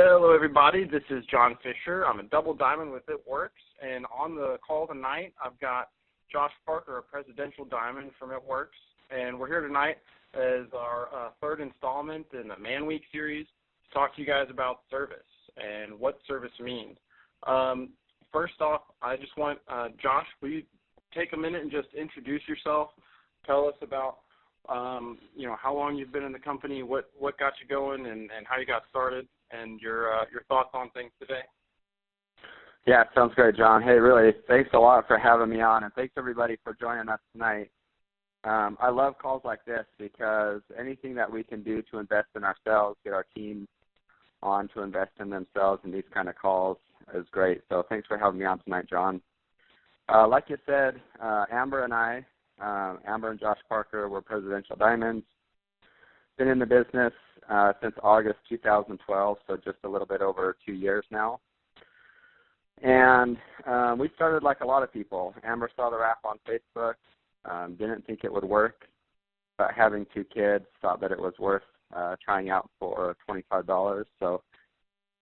Hello, everybody. This is John Fisher. I'm a double diamond with It Works, and on the call tonight, I've got Josh Parker, a presidential diamond from It Works, and we're here tonight as our third installment in the Man Week series to talk to you guys about service and what service means. First off, I just want Josh, will you take a minute and just introduce yourself? Tell us about how long you've been in the company, what got you going, and how you got started, and your thoughts on things today. Yeah, sounds great, John. Hey, really, thanks a lot for having me on, and thanks everybody for joining us tonight. I love calls like this because anything that we can do to invest in ourselves, get our team on to invest in themselves in these kind of calls is great. So thanks for having me on tonight, John. Like you said, Amber and Josh Parker were presidential diamonds. Been in the business since August 2012, so just a little bit over 2 years now. And we started like a lot of people. Amber saw the wrap on Facebook, didn't think it would work, but having 2 kids, thought that it was worth trying out for $25. So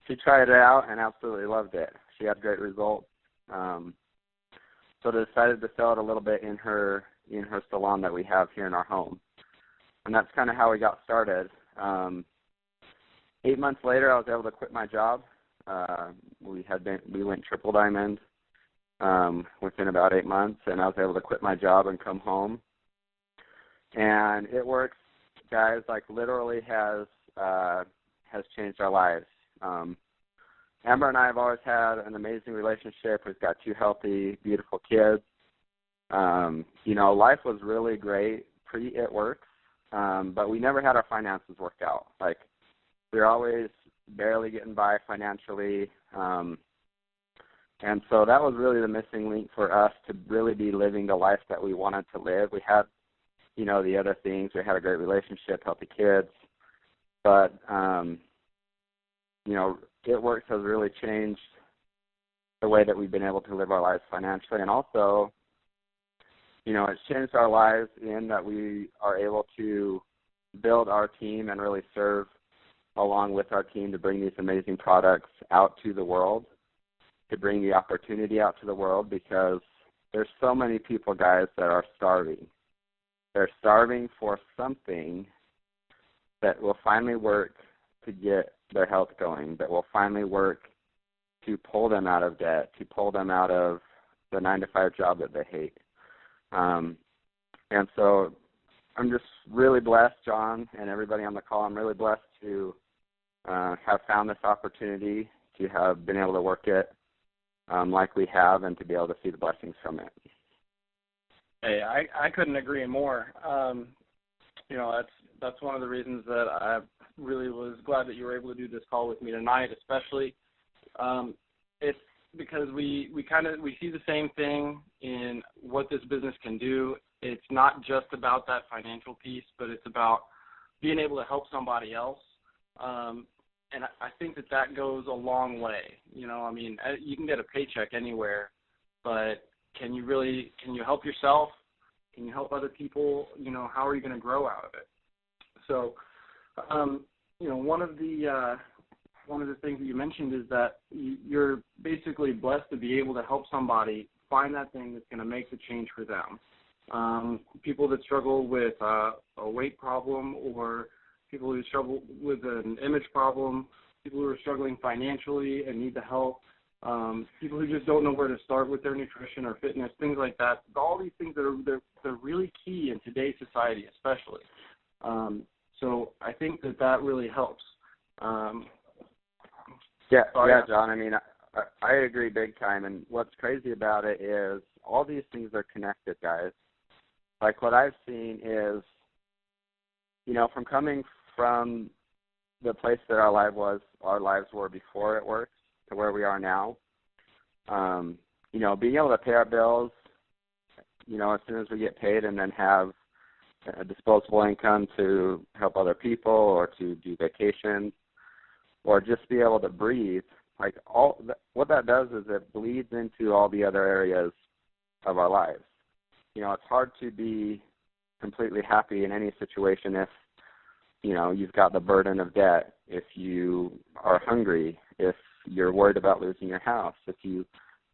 she tried it out and absolutely loved it. She had great results. So decided to sell it a little bit in her salon that we have here in our home. And that's kind of how we got started. 8 months later, I was able to quit my job. We went triple diamond within about 8 months, and I was able to quit my job and come home. And It Works, guys, like literally has changed our lives. Amber and I have always had an amazing relationship. We've got 2 healthy, beautiful kids. Life was really great pre-It Works, but we never had our finances worked out. Like, we were always barely getting by financially, and so that was really the missing link for us to really be living the life that we wanted to live. We had, the other things. We had a great relationship, healthy kids, but, It Works has really changed the way that we've been able to live our lives financially, and also, it's changed our lives in that we are able to build our team and really serve along with our team to bring these amazing products out to the world, to bring the opportunity out to the world, because there's so many people, guys, that are starving. They're starving for something that will finally work to get their health going, that will finally work to pull them out of debt, to pull them out of the 9-to-5 job that they hate. And so I'm just really blessed, John, and everybody on the call. I'm really blessed to have found this opportunity, to have been able to work it like we have, and to be able to see the blessings from it. Hey, I couldn't agree more. That's one of the reasons that I really was glad that you were able to do this call with me tonight, especially. It's because we see the same thing in what this business can do. It's not just about that financial piece, but it's about being able to help somebody else. And I think that goes a long way. You can get a paycheck anywhere, but can you help yourself? Can you help other people? How are you going to grow out of it? So, one of the things that you mentioned is that you're basically blessed to be able to help somebody find that thing that's going to make the change for them. People that struggle with a weight problem, or people who struggle with an image problem, people who are struggling financially and need the help, people who just don't know where to start with their nutrition or fitness, things like that. All these things they're really key in today's society, especially. So I think that really helps. Yeah, John. I agree big time. And what's crazy about it is all these things are connected, guys. Like, what I've seen is, from coming from the place that our lives were before It Works to where we are now, being able to pay our bills, as soon as we get paid, and then have a disposable income to help other people or to do vacations or just be able to breathe. Like, what that does is it bleeds into all the other areas of our lives. It's hard to be completely happy in any situation if, you've got the burden of debt if you are hungry, if you're worried about losing your house, if you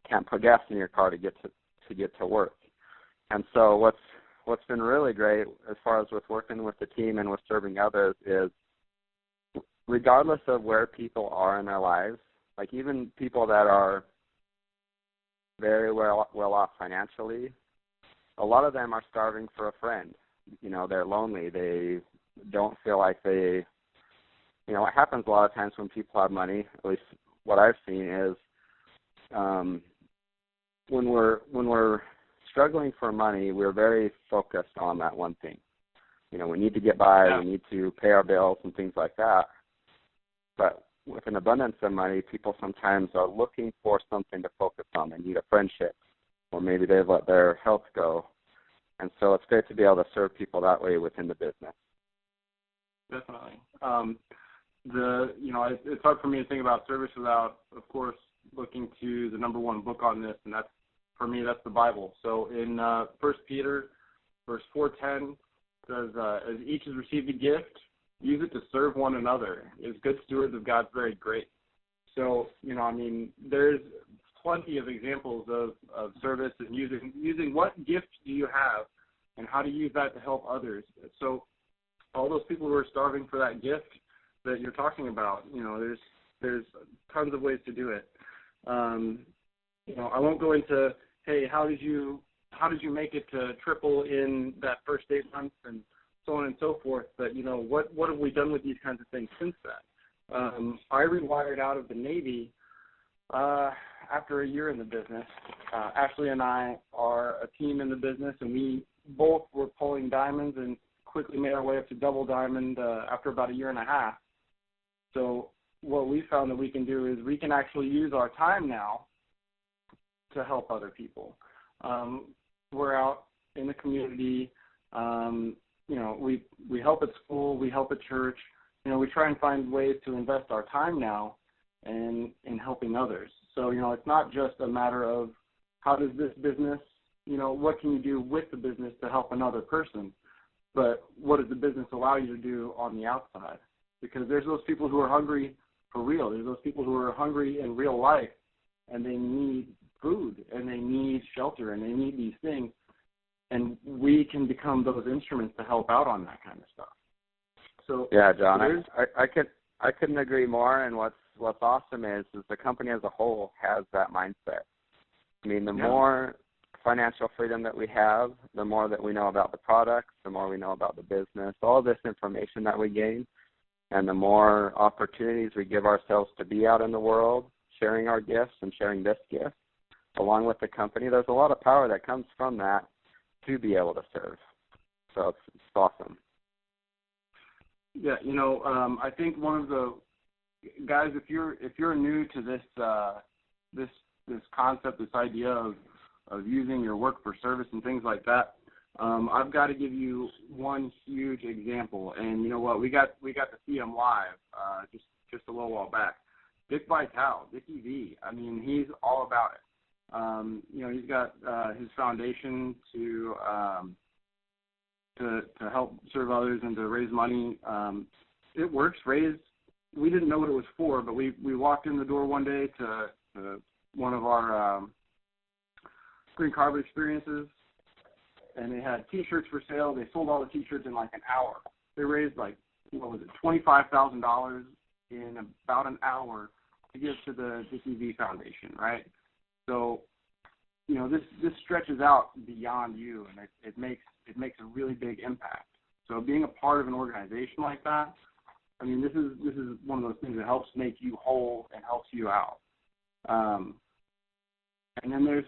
can't put gas in your car to get to work. And so what's been really great as far as with working with the team and with serving others is, regardless of where people are in their lives, like even people that are very well off financially, a lot of them are starving for a friend. You know, they're lonely. They don't feel like they, you know, what happens a lot of times when people have money, at least what I've seen is, when we're struggling for money, we're very focused on that one thing. You know, we need to get by, we need to pay our bills and things like that. But with an abundance of money, people sometimes are looking for something to focus on. They need a friendship, or maybe they've let their health go. And so it's great to be able to serve people that way within the business. Definitely. It's hard for me to think about service without, of course, looking to the number one book on this, and that's, for me, that's the Bible. So in 1 Peter, verse 4:10, says, as each has received a gift, use it to serve one another as good stewards of God's very grace. So, you know, I mean, there's plenty of examples of service and using what gift do you have and how to use that to help others. So all those people who are starving for that gift that you're talking about, you know, there's tons of ways to do it. You know, I won't go into, hey, how did you make it to triple in that first 8 months and so on and so forth, but, you know, what have we done with these kinds of things since then? I rewired out of the Navy after a year in the business. Ashley and I are a team in the business, and we both were pulling diamonds and quickly made our way up to double diamond after about a year and a half. So what we found that we can do is we can actually use our time now to help other people. We're out in the community. You know, we help at school, we help at church. You know, we try and find ways to invest our time now in helping others. So, you know, it's not just a matter of how does this business, you know, what can you do with the business to help another person, but what does the business allow you to do on the outside? Because there's those people who are hungry for real. There's those people who are hungry in real life, and they need food, and they need shelter, and they need these things. And we can become those instruments to help out on that kind of stuff. So yeah, John, I couldn't agree more. And what's awesome is the company as a whole has that mindset. I mean, the more financial freedom that we have, the more that we know about the products, the more we know about the business, all this information that we gain, and the more opportunities we give ourselves to be out in the world, sharing our gifts and sharing this gift along with the company. There's a lot of power that comes from that to be able to serve. So it's awesome. Yeah, you know, I think one of the guys, if you're new to this concept, this idea of using your work for service and things like that, I've got to give you one huge example. And you know what? We got to see him live just a little while back. Dick Vitale, Dickie V. I mean, he's all about it. You know, he's got his foundation to help serve others and to raise money. It works. We didn't know what it was for, but we walked in the door one day to one of our Green Carbon experiences, and they had T-shirts for sale. They sold all the T-shirts in like an hour. They raised like, what was it, $25,000 in about an hour to give to the Dickie V Foundation, right? So, you know, this stretches out beyond you, and it makes a really big impact. So being a part of an organization like that, I mean, this is one of those things that helps make you whole and helps you out. And then there's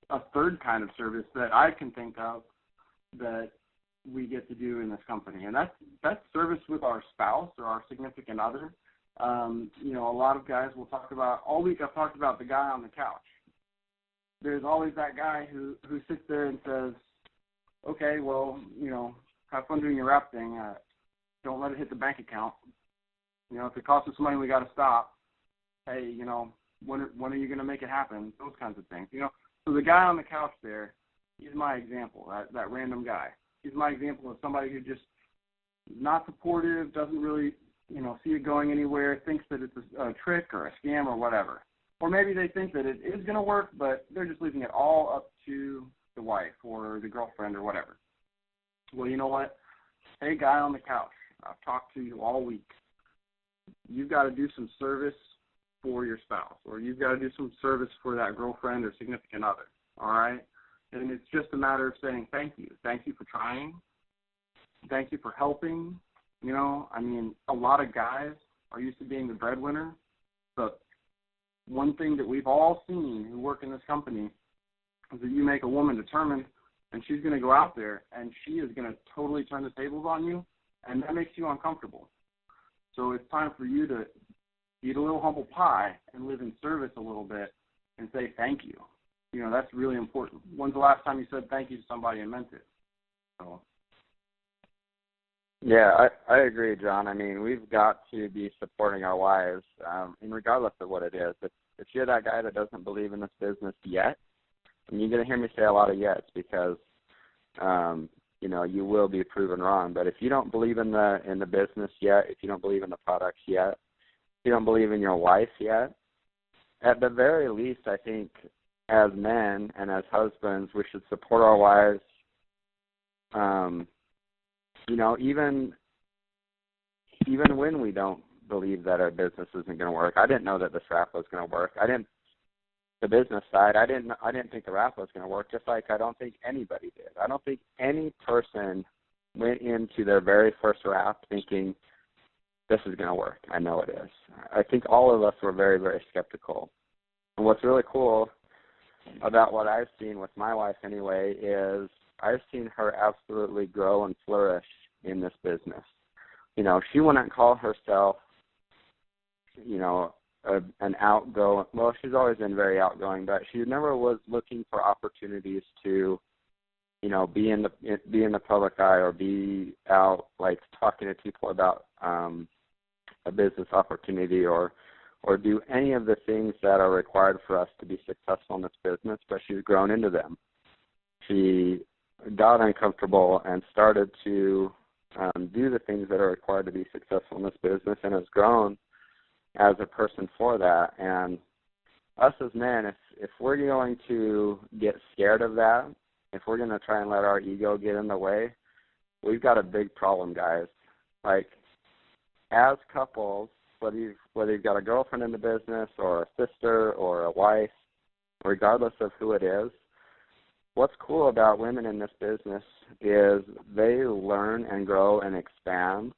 a third kind of service that I can think of that we get to do in this company, and that's service with our spouse or our significant other. You know, a lot of guys will talk about, all week I've talked about the guy on the couch. There's always that guy who sits there and says, okay, well, you know, have fun doing your rap thing. Don't let it hit the bank account. You know, if it costs us money, we got to stop. Hey, you know, when are you going to make it happen? Those kinds of things. You know, so the guy on the couch there, he's my example, that random guy. He's my example of somebody who just not supportive, doesn't really see it going anywhere, thinks that it's a trick or a scam or whatever. Or maybe they think that it is going to work, but they're just leaving it all up to the wife or the girlfriend or whatever. Well, you know what? Hey, guy on the couch, I've talked to you all week. You've got to do some service for your spouse, or you've got to do some service for that girlfriend or significant other, all right? And it's just a matter of saying thank you. Thank you for trying. Thank you for helping. A lot of guys are used to being the breadwinner, but one thing that we've all seen who work in this company is that you make a woman determined, and she's going to go out there, and she is going to totally turn the tables on you, and that makes you uncomfortable. So it's time for you to eat a little humble pie and live in service a little bit and say thank you. That's really important. When's the last time you said thank you to somebody and meant it? So. Yeah, I agree, John. We've got to be supporting our wives, and regardless of what it is. If you're that guy that doesn't believe in this business yet, and you're going to hear me say a lot of yets because, you will be proven wrong. But if you don't believe in the business yet, if you don't believe in the products yet, if you don't believe in your wife yet, at the very least, I think as men and as husbands, we should support our wives. Even when we don't believe that our business isn't going to work. I didn't know that this raffle was going to work. The business side, I didn't think the raffle was going to work, just like I don't think anybody did. I don't think any person went into their very first raffle thinking this is going to work. I know it is. I think all of us were very, very skeptical. And what's really cool about what I've seen with my wife anyway is I've seen her absolutely grow and flourish in this business. She wouldn't call herself, an outgoing, well, she's always been very outgoing, but she never was looking for opportunities to, be in the public eye or be out, like, talking to people about a business opportunity or do any of the things that are required for us to be successful in this business, but she's grown into them. She got uncomfortable and started to do the things that are required to be successful in this business and has grown as a person for that. And us as men, if we're going to get scared of that, if we're going to try and let our ego get in the way, we've got a big problem, guys. Like, as couples, whether you've got a girlfriend in the business or a sister or a wife, regardless of who it is, what's cool about women in this business is they learn and grow and expand.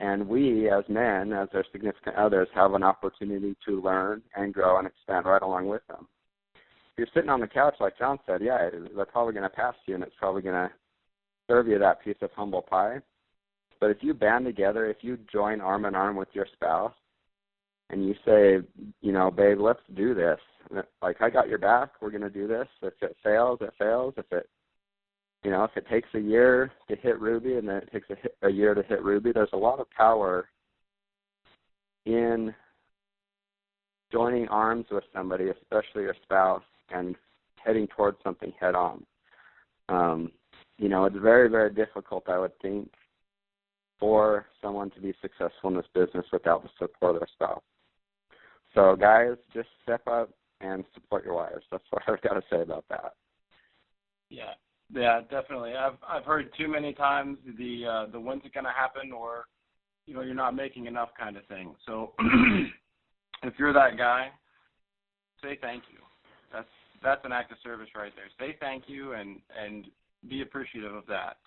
And we, as men, as their significant others, have an opportunity to learn and grow and expand right along with them. If you're sitting on the couch, like John said, yeah, they're probably going to pass you, and it's probably going to serve you that piece of humble pie. But if you band together, if you join arm in arm with your spouse, and you say, babe, let's do this. Like, I got your back. We're going to do this. If it fails, it fails. If it takes a year to hit Ruby and then it takes a year to hit Ruby, there's a lot of power in joining arms with somebody, especially your spouse, and heading towards something head on. It's very, very difficult, I would think, for someone to be successful in this business without the support of their spouse. So, guys, just step up and support your wives. That's what I've got to say about that. Yeah, definitely. I've heard too many times the when's it going to happen, or you're not making enough kind of thing. So if you're that guy, say thank you. That's an act of service right there. Say thank you and be appreciative of that.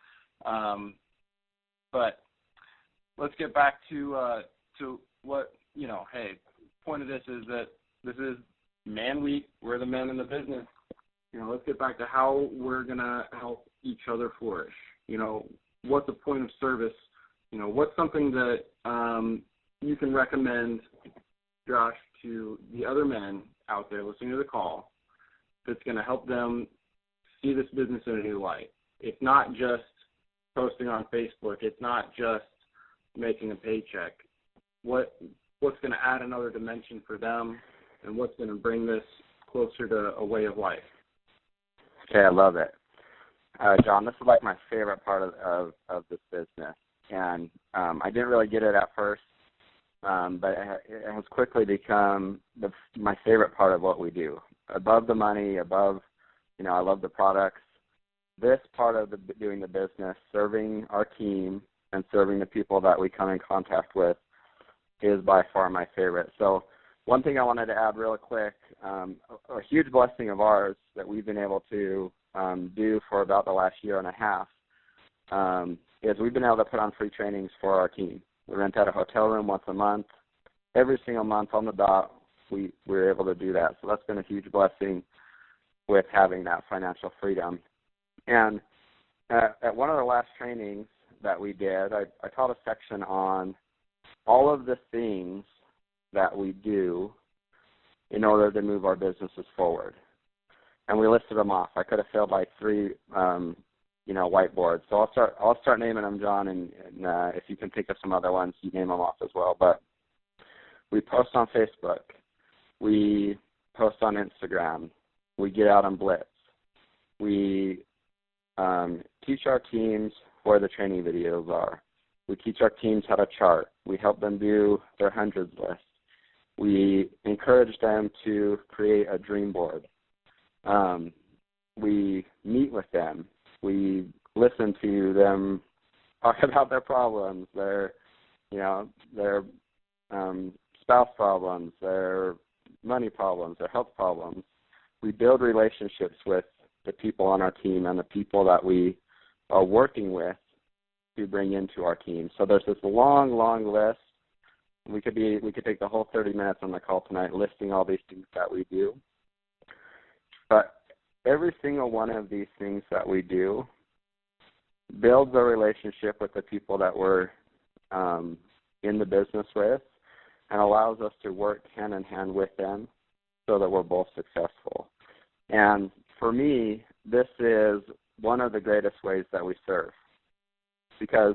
But let's get back to what hey. Point of this is that this is Man Week. We're the men in the business. Let's get back to how we're going to help each other flourish. What's a point of service? What's something that you can recommend, Josh, to the other men out there listening to the call that's going to help them see this business in a new light? It's not just posting on Facebook. It's not just making a paycheck. What's going to add another dimension for them, and what's going to bring this closer to a way of life? Okay, I love it. John, this is like my favorite part of this business. And I didn't really get it at first, but it has quickly become my favorite part of what we do. Above the money, above, I love the products. This part of doing the business, serving our team and serving the people that we come in contact with, is by far my favorite. So one thing I wanted to add real quick, a huge blessing of ours that we've been able to do for about the last year and a half is we've been able to put on free trainings for our team. We rent out a hotel room once a month. Every single month on the dot, we're able to do that. So that's been a huge blessing with having that financial freedom. And at one of the last trainings that we did, I taught a section on all of the things that we do in order to move our businesses forward. And we listed them off. I could have filled like 3 whiteboards. So I'll start naming them, John, and if you can think of some other ones, you name them off as well. But we post on Facebook. We post on Instagram. We get out on Blitz. We teach our teams where the training videos are. We teach our teams how to chart. We help them do their hundreds list. We encourage them to create a dream board. We meet with them. We listen to them talk about their problems, their spouse problems, their money problems, their health problems. We build relationships with the people on our team and the people that we are working with to bring into our team. So there's this long, long list. We could take the whole 30 minutes on the call tonight listing all these things that we do. But every single one of these things that we do builds a relationship with the people that we're in the business with and allows us to work hand in hand with them so that we're both successful. And for me, this is one of the greatest ways that we serve. Because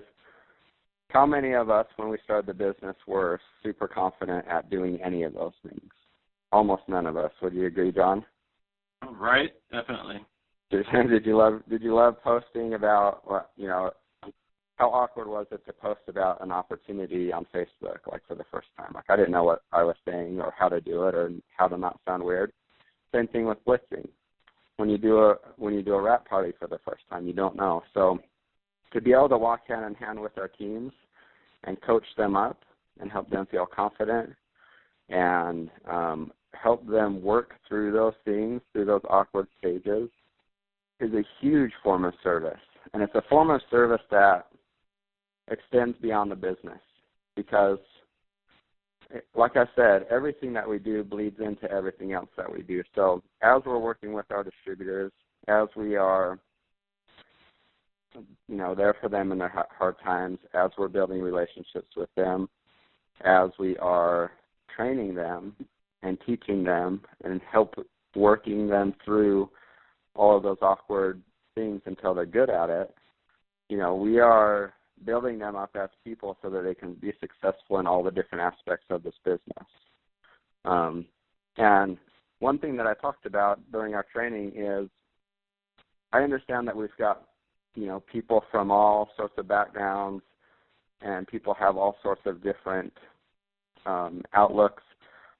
how many of us, when we started the business, were super confident at doing any of those things? Almost none of us. Would you agree, John? Right, definitely. Did you love posting about how awkward was it to post about an opportunity on Facebook, like for the first time? Like I didn't know what I was saying or how to do it or how to not sound weird. Same thing with blitzing. When you do a wrap party for the first time, you don't know. So to be able to walk hand in hand with our teams and coach them up and help them feel confident and help them work through those things, through those awkward stages, is a huge form of service. And it's a form of service that extends beyond the business because, like I said, everything that we do bleeds into everything else that we do. So as we're working with our distributors, as we are there for them in their hard times, as we're building relationships with them, as we are training them and teaching them and help working them through all of those awkward things until they're good at it, we are building them up as people so that they can be successful in all the different aspects of this business. And one thing that I talked about during our training is I understand that we've got people from all sorts of backgrounds, and people have all sorts of different outlooks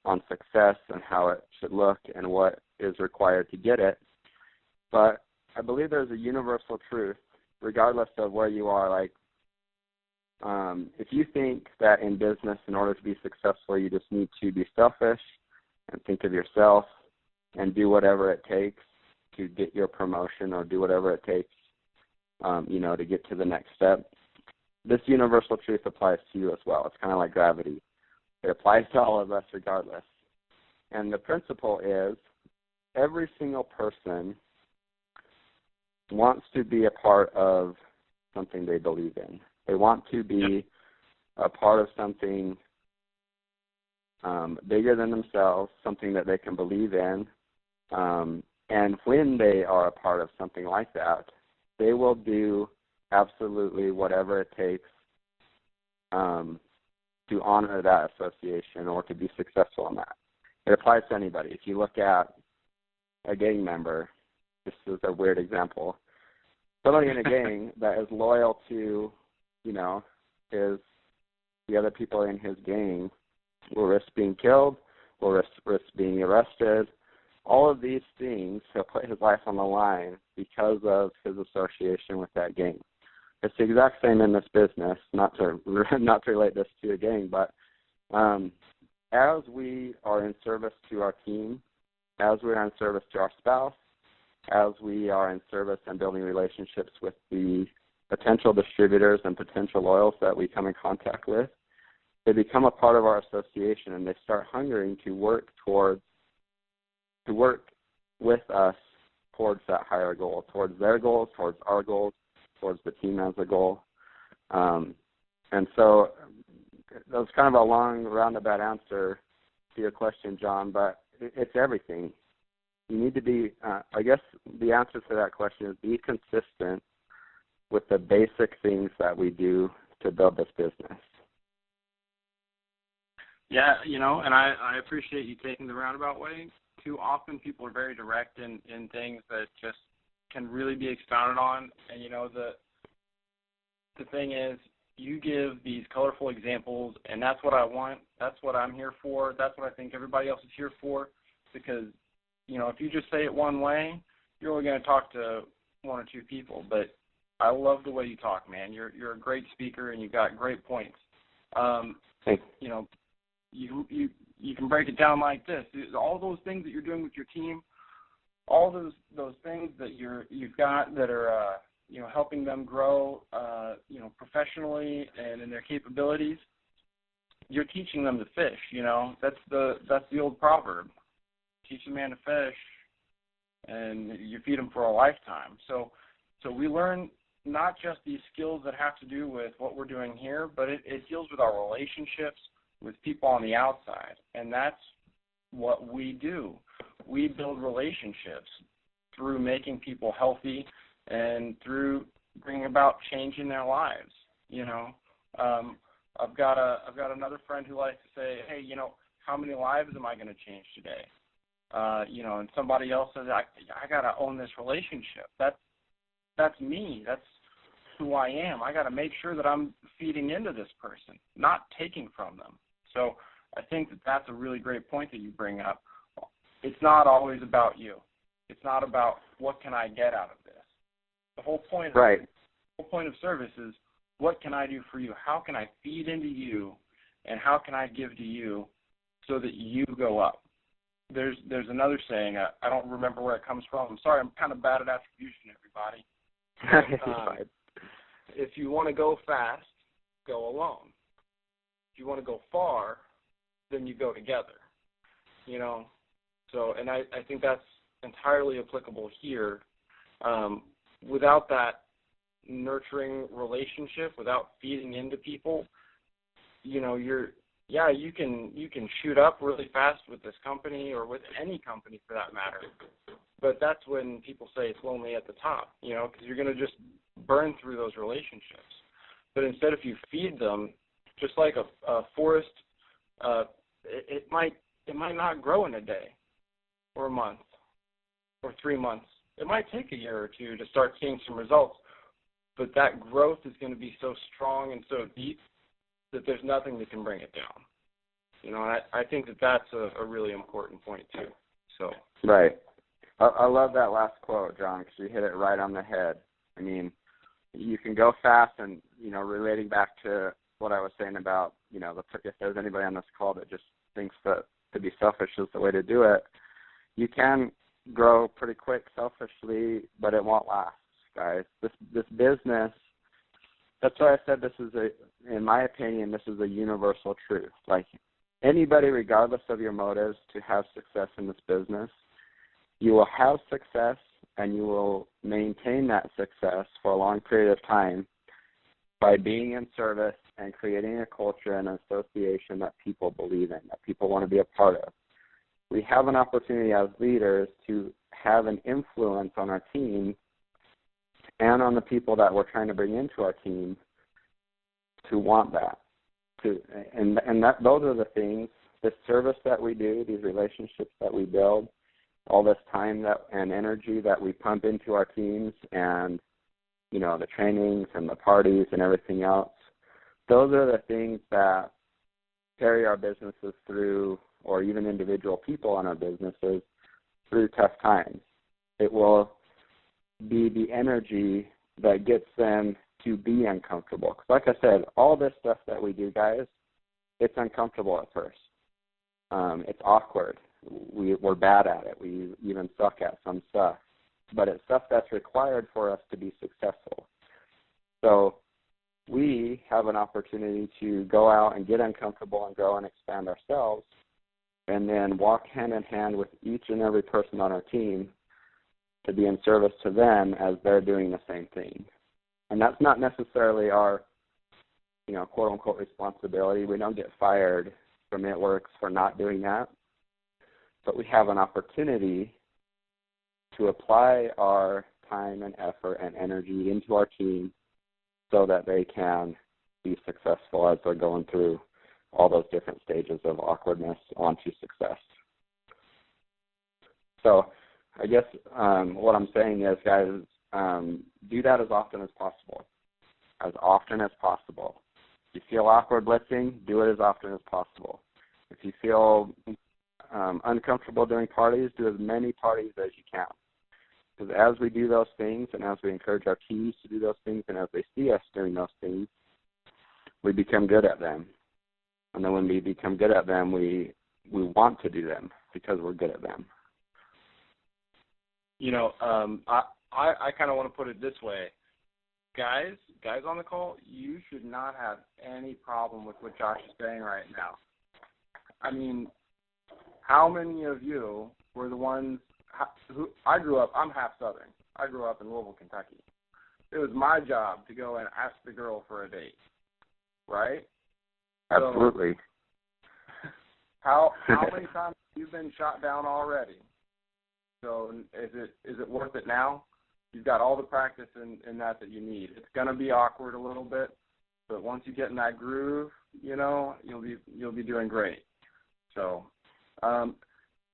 on success and how it should look and what is required to get it. But I believe there's a universal truth, regardless of where you are. Like, if you think that in business, in order to be successful, you just need to be selfish and think of yourself and do whatever it takes to get your promotion or do whatever it takes to get to the next step, this universal truth applies to you as well. It's kind of like gravity. It applies to all of us regardless. And the principle is every single person wants to be a part of something they believe in. They want to be a part of something bigger than themselves, something that they can believe in. And when they are a part of something like that, they will do absolutely whatever it takes to honor that association or to be successful in that. It applies to anybody. If you look at a gang member, this is a weird example, somebody in a gang that is loyal to, the other people in his gang will risk being killed, will risk being arrested. All of these things, he'll put his life on the line because of his association with that gang. It's the exact same in this business, not to relate this to a gang, but as we are in service to our team, as we are in service to our spouse, as we are in service and building relationships with the potential distributors and potential oils that we come in contact with, they become a part of our association, and they start hungering to work with us towards that higher goal, towards their goals, towards our goals, towards the team as a goal. And so that was kind of a long, roundabout answer to your question, John, but it's everything. You need to be, I guess the answer to that question is be consistent with the basic things that we do to build this business. Yeah, and I appreciate you taking the roundabout way. Too often people are very direct in things that just can really be expounded on. And, the thing is, you give these colorful examples, and that's what I want. That's what I'm here for. That's what I think everybody else is here for. Because, if you just say it one way, you're only going to talk to one or two people. But I love the way you talk, man. You're a great speaker, and you've got great points. Thanks. You can break it down like this. All those things that you're doing with your team, all those things that you've got that are helping them grow professionally and in their capabilities, you're teaching them to fish. That's the old proverb. Teach a man to fish, and you feed him for a lifetime. So we learn not just these skills that have to do with what we're doing here, but it deals with our relationships with people on the outside, and that's what we do. We build relationships through making people healthy and through bringing about change in their lives. I've got another friend who likes to say, hey, how many lives am I going to change today? And somebody else says, I got to own this relationship. That's me. That's who I am. I got to make sure that I'm feeding into this person, not taking from them. So I think that's a really great point that you bring up. It's not always about you. It's not about what can I get out of this. The whole point of service is what can I do for you? How can I feed into you, and how can I give to you so that you go up? There's another saying. I don't remember where it comes from. I'm sorry. I'm kind of bad at attribution, everybody. If you want to go fast, go alone. If you want to go far, then you go together. So, and I think that's entirely applicable here. Without that nurturing relationship, without feeding into people, you can shoot up really fast with this company or with any company for that matter. But that's when people say it's lonely at the top, because you're going to just burn through those relationships. But instead, if you feed them, just like a forest, it might not grow in a day or a month or 3 months. It might take a year or two to start seeing some results, but that growth is going to be so strong and so deep that there's nothing that can bring it down. I think that's a really important point too. So right. I love that last quote, John, because you hit it right on the head. I mean, you can go fast, and, relating back to what I was saying about, if there's anybody on this call that just thinks that to be selfish is the way to do it, you can grow pretty quick selfishly, but it won't last, guys. This business, that's why I said in my opinion, this is a universal truth. Like, anybody, regardless of your motives to have success in this business, you will have success, and you will maintain that success for a long period of time by being in service and creating a culture and an association that people believe in, that people want to be a part of. We have an opportunity as leaders to have an influence on our team and on the people that we're trying to bring into our team to want that. Those are the things, the service that we do, these relationships that we build, all this time and energy that we pump into our teams, and the trainings and the parties and everything else, those are the things that carry our businesses through, or even individual people in our businesses through tough times. It will be the energy that gets them to be uncomfortable. 'Cause like I said, all this stuff that we do, guys, it's uncomfortable at first. It's awkward. We're bad at it. We even suck at some stuff. But it's stuff that's required for us to be successful. So we have an opportunity to go out and get uncomfortable and grow and expand ourselves, and then walk hand in hand with each and every person on our team to be in service to them as they're doing the same thing. And that's not necessarily our, quote-unquote responsibility. We don't get fired from ItWorks for not doing that. But we have an opportunity to apply our time and effort and energy into our team so that they can be successful as they're going through all those different stages of awkwardness onto success. So I guess what I'm saying is, guys, do that as often as possible. As often as possible. If you feel awkward blitzing, do it as often as possible. If you feel uncomfortable doing parties, do as many parties as you can. Because as we do those things, and as we encourage our teams to do those things, and as they see us doing those things, we become good at them. And then when we become good at them, we want to do them because we're good at them. I kind of want to put it this way. Guys on the call, you should not have any problem with what Josh is saying right now. I mean, how many of you were the ones who I grew up, I'm half Southern. I grew up in Louisville, Kentucky. It was my job to go and ask the girl for a date, right? Absolutely. So, how many times have you been shot down already? So is it worth it now? You've got all the practice in that you need. It's going to be awkward a little bit, but once you get in that groove, you'll be doing great. So,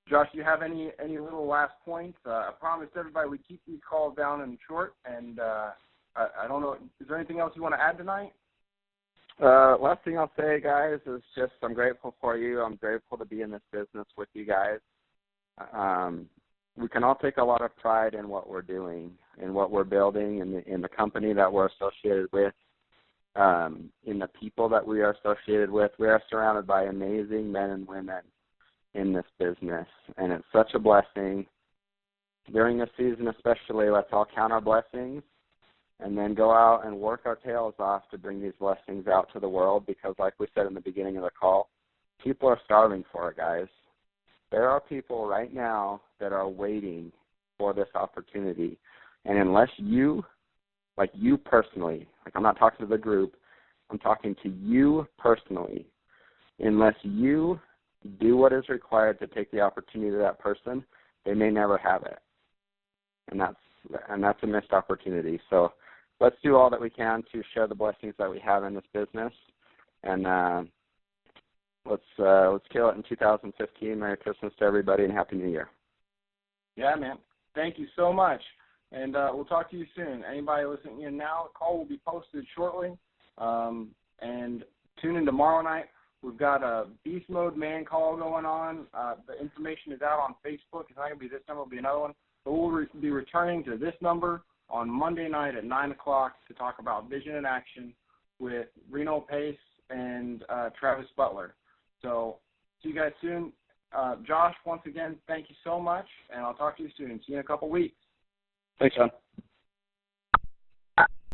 Josh, do you have any little last points? I promised everybody we keep these calls down and short, and I don't know, is there anything else you want to add tonight? Last thing I'll say, guys, is just I'm grateful for you. I'm grateful to be in this business with you guys. We can all take a lot of pride in what we're doing, in what we're building, in the company that we're associated with, in the people that we are associated with. We are surrounded by amazing men and women in this business, and it's such a blessing. During this season especially, let's all count our blessings and then go out and work our tails off to bring these blessings out to the world, because like we said in the beginning of the call, people are starving for it, guys. There are people right now that are waiting for this opportunity, and unless you, like you personally, like I'm not talking to the group, I'm talking to you personally, unless you do what is required to take the opportunity to that person, they may never have it. And that's a missed opportunity. So let's do all that we can to share the blessings that we have in this business. And let's kill it in 2015. Merry Christmas to everybody and Happy New Year. Yeah, man. Thank you so much. And we'll talk to you soon. Anybody listening in now, the call will be posted shortly. And tune in tomorrow night. We've got a Beast Mode Man call going on. The information is out on Facebook. It's not going to be this number. It'll be another one. But we'll be returning to this number on Monday night at 9 o'clock to talk about Vision in Action with Reno Pace and Travis Butler. So see you guys soon. Josh, once again, thank you so much, and I'll talk to you soon. See you in a couple weeks. Thanks, Sean.